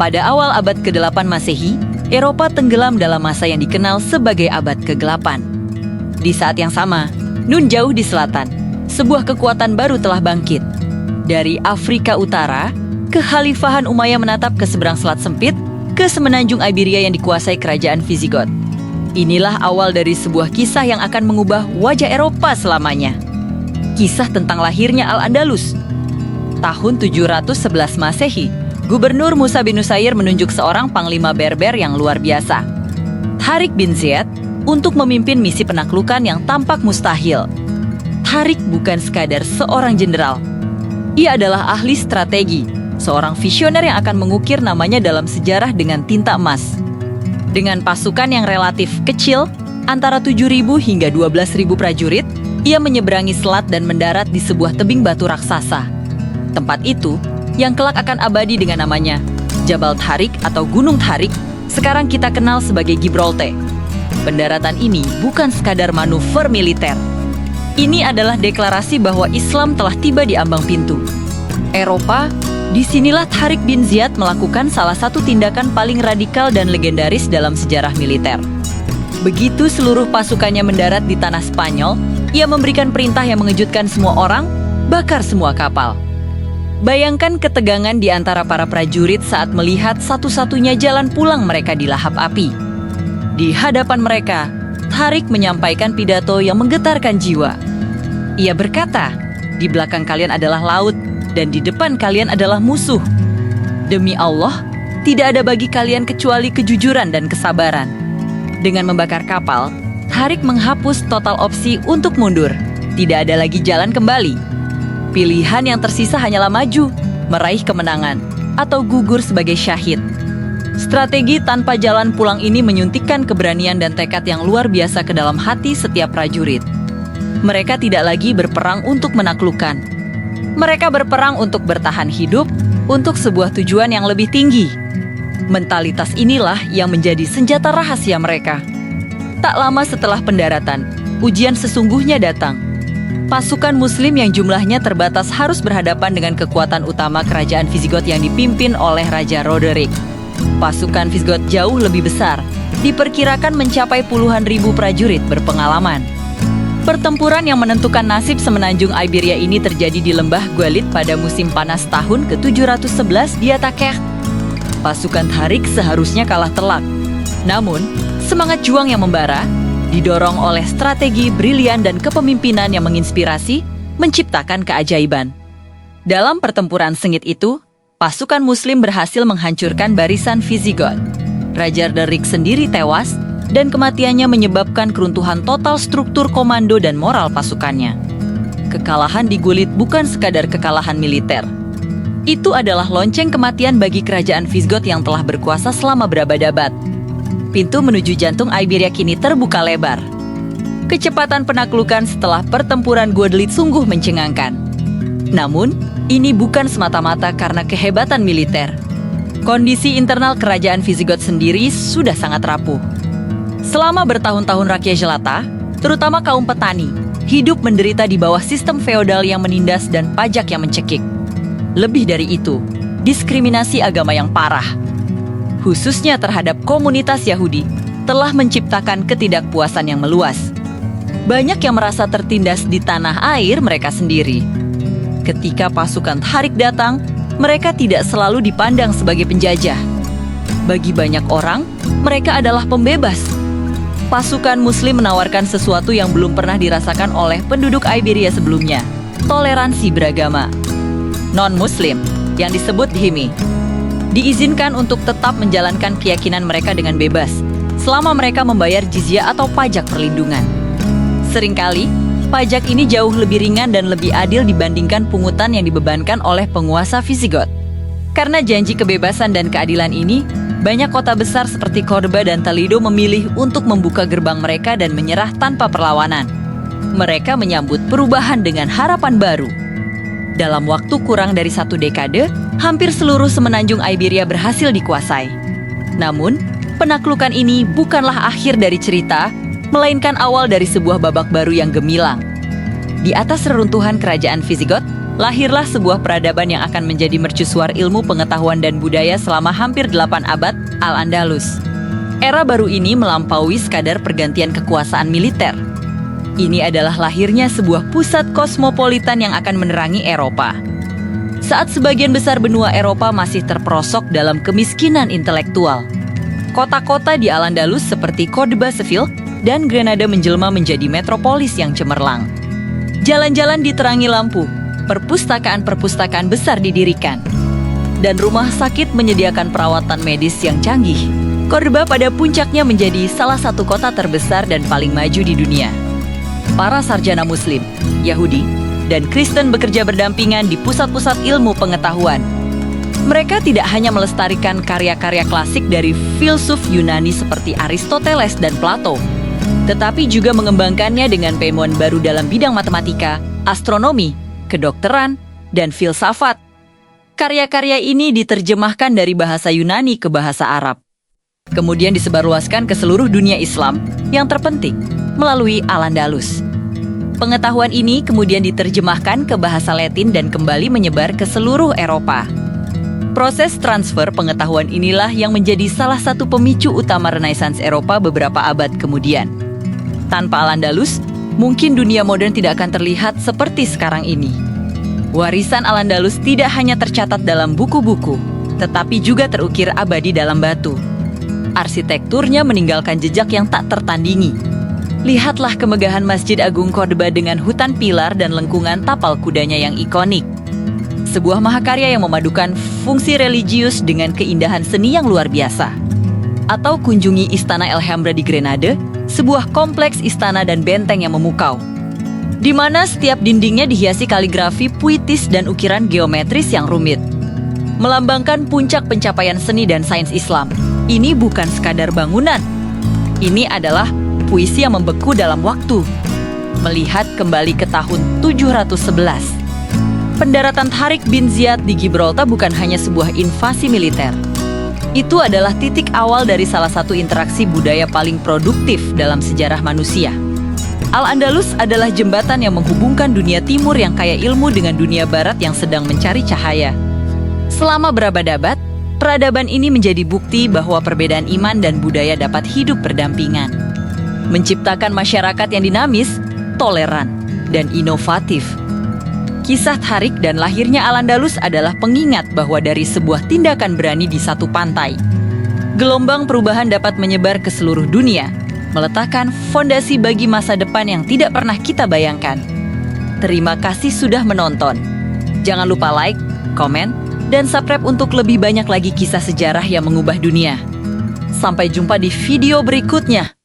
Pada awal abad ke-8 Masehi, Eropa tenggelam dalam masa yang dikenal sebagai abad ke-8. Di saat yang sama, nun jauh di selatan, sebuah kekuatan baru telah bangkit. Dari Afrika Utara, Kekhalifahan Umayyah menatap ke seberang selat sempit, ke semenanjung Iberia yang dikuasai kerajaan Visigot. Inilah awal dari sebuah kisah yang akan mengubah wajah Eropa selamanya. Kisah tentang lahirnya Al-Andalus. Tahun 711 Masehi, Gubernur Musa bin Nusair menunjuk seorang panglima Berber yang luar biasa, Tariq bin Ziyad, untuk memimpin misi penaklukan yang tampak mustahil. Tariq bukan sekadar seorang jenderal. Ia adalah ahli strategi, seorang visioner yang akan mengukir namanya dalam sejarah dengan tinta emas. Dengan pasukan yang relatif kecil, antara 7.000 hingga 12.000 prajurit, ia menyeberangi selat dan mendarat di sebuah tebing batu raksasa. Tempat itu yang kelak akan abadi dengan namanya Jabal Tariq atau Gunung Tariq, sekarang kita kenal sebagai Gibraltar. Pendaratan ini bukan sekadar manuver militer. Ini adalah deklarasi bahwa Islam telah tiba di ambang pintu Eropa. Disinilah Tariq bin Ziyad melakukan salah satu tindakan paling radikal dan legendaris dalam sejarah militer. Begitu seluruh pasukannya mendarat di tanah Spanyol, ia memberikan perintah yang mengejutkan semua orang, bakar semua kapal. Bayangkan ketegangan di antara para prajurit saat melihat satu-satunya jalan pulang mereka dilahap api. Di hadapan mereka, Tariq menyampaikan pidato yang menggetarkan jiwa. Ia berkata, "Di belakang kalian adalah laut, dan di depan kalian adalah musuh. Demi Allah, tidak ada bagi kalian kecuali kejujuran dan kesabaran." Dengan membakar kapal, Tariq menghapus total opsi untuk mundur. Tidak ada lagi jalan kembali. Pilihan yang tersisa hanyalah maju, meraih kemenangan, atau gugur sebagai syahid. Strategi tanpa jalan pulang ini menyuntikkan keberanian dan tekad yang luar biasa ke dalam hati setiap prajurit. Mereka tidak lagi berperang untuk menaklukkan. Mereka berperang untuk bertahan hidup, untuk sebuah tujuan yang lebih tinggi. Mentalitas inilah yang menjadi senjata rahasia mereka. Tak lama setelah pendaratan, ujian sesungguhnya datang. Pasukan Muslim yang jumlahnya terbatas harus berhadapan dengan kekuatan utama kerajaan Visigot yang dipimpin oleh Raja Roderick. Pasukan Visigot jauh lebih besar, diperkirakan mencapai puluhan ribu prajurit berpengalaman. Pertempuran yang menentukan nasib semenanjung Iberia ini terjadi di lembah Gualit pada musim panas tahun ke-711 di Atakeh. Pasukan Tariq seharusnya kalah telak. Namun, semangat juang yang membara, didorong oleh strategi brilian dan kepemimpinan yang menginspirasi, menciptakan keajaiban. Dalam pertempuran sengit itu, pasukan Muslim berhasil menghancurkan barisan Visigot. Raja Roderick sendiri tewas, dan kematiannya menyebabkan keruntuhan total struktur komando dan moral pasukannya. Kekalahan di Gualit bukan sekadar kekalahan militer. Itu adalah lonceng kematian bagi kerajaan Visigot yang telah berkuasa selama berabad-abad. Pintu menuju jantung Iberia kini terbuka lebar. Kecepatan penaklukan setelah pertempuran Guadeloupe sungguh mencengangkan. Namun, ini bukan semata-mata karena kehebatan militer. Kondisi internal kerajaan Visigot sendiri sudah sangat rapuh. Selama bertahun-tahun rakyat jelata, terutama kaum petani, hidup menderita di bawah sistem feodal yang menindas dan pajak yang mencekik. Lebih dari itu, diskriminasi agama yang parah, khususnya terhadap komunitas Yahudi, telah menciptakan ketidakpuasan yang meluas. Banyak yang merasa tertindas di tanah air mereka sendiri. Ketika pasukan Tariq datang, mereka tidak selalu dipandang sebagai penjajah. Bagi banyak orang, mereka adalah pembebas. Pasukan Muslim menawarkan sesuatu yang belum pernah dirasakan oleh penduduk Iberia sebelumnya, toleransi beragama. Non-Muslim, yang disebut dhimmi, diizinkan untuk tetap menjalankan keyakinan mereka dengan bebas, selama mereka membayar jizyah atau pajak perlindungan. Seringkali, pajak ini jauh lebih ringan dan lebih adil dibandingkan pungutan yang dibebankan oleh penguasa Visigot. Karena janji kebebasan dan keadilan ini, banyak kota besar seperti Cordoba dan Toledo memilih untuk membuka gerbang mereka dan menyerah tanpa perlawanan. Mereka menyambut perubahan dengan harapan baru. Dalam waktu kurang dari 1 dekade, hampir seluruh semenanjung Iberia berhasil dikuasai. Namun, penaklukan ini bukanlah akhir dari cerita, melainkan awal dari sebuah babak baru yang gemilang. Di atas reruntuhan kerajaan Visigot, lahirlah sebuah peradaban yang akan menjadi mercusuar ilmu pengetahuan dan budaya selama hampir 8 abad, Al-Andalus. Era baru ini melampaui sekadar pergantian kekuasaan militer. Ini adalah lahirnya sebuah pusat kosmopolitan yang akan menerangi Eropa. Saat sebagian besar benua Eropa masih terperosok dalam kemiskinan intelektual, kota-kota di Al-Andalus seperti Cordoba, Seville, dan Granada menjelma menjadi metropolis yang cemerlang. Jalan-jalan diterangi lampu, perpustakaan-perpustakaan besar didirikan, dan rumah sakit menyediakan perawatan medis yang canggih. Cordoba pada puncaknya menjadi salah satu kota terbesar dan paling maju di dunia. Para sarjana Muslim, Yahudi, dan Kristen bekerja berdampingan di pusat-pusat ilmu pengetahuan. Mereka tidak hanya melestarikan karya-karya klasik dari filsuf Yunani seperti Aristoteles dan Plato, tetapi juga mengembangkannya dengan penemuan baru dalam bidang matematika, astronomi, kedokteran, dan filsafat. Karya-karya ini diterjemahkan dari bahasa Yunani ke bahasa Arab, kemudian disebarluaskan ke seluruh dunia Islam yang terpenting melalui Al-Andalus. Pengetahuan ini kemudian diterjemahkan ke bahasa Latin dan kembali menyebar ke seluruh Eropa. Proses transfer pengetahuan inilah yang menjadi salah satu pemicu utama Renaissance Eropa beberapa abad kemudian. Tanpa Al-Andalus, mungkin dunia modern tidak akan terlihat seperti sekarang ini. Warisan Al-Andalus tidak hanya tercatat dalam buku-buku, tetapi juga terukir abadi dalam batu. Arsitekturnya meninggalkan jejak yang tak tertandingi. Lihatlah kemegahan Masjid Agung Cordoba dengan hutan pilar dan lengkungan tapal kudanya yang ikonik. Sebuah mahakarya yang memadukan fungsi religius dengan keindahan seni yang luar biasa. Atau kunjungi Istana Alhambra di Grenada, sebuah kompleks istana dan benteng yang memukau, di mana setiap dindingnya dihiasi kaligrafi puitis dan ukiran geometris yang rumit, melambangkan puncak pencapaian seni dan sains Islam. Ini bukan sekadar bangunan, ini adalah puisi yang membeku dalam waktu. Melihat kembali ke tahun 711, pendaratan Tariq bin Ziyad di Gibraltar bukan hanya sebuah invasi militer. Itu adalah titik awal dari salah satu interaksi budaya paling produktif dalam sejarah manusia. Al-Andalus adalah jembatan yang menghubungkan dunia timur yang kaya ilmu dengan dunia barat yang sedang mencari cahaya. Selama berabad-abad, peradaban ini menjadi bukti bahwa perbedaan iman dan budaya dapat hidup berdampingan, menciptakan masyarakat yang dinamis, toleran, dan inovatif. Kisah Tariq dan lahirnya Al-Andalus adalah pengingat bahwa dari sebuah tindakan berani di satu pantai, gelombang perubahan dapat menyebar ke seluruh dunia, meletakkan fondasi bagi masa depan yang tidak pernah kita bayangkan. Terima kasih sudah menonton. Jangan lupa like, komen, dan subscribe untuk lebih banyak lagi kisah sejarah yang mengubah dunia. Sampai jumpa di video berikutnya.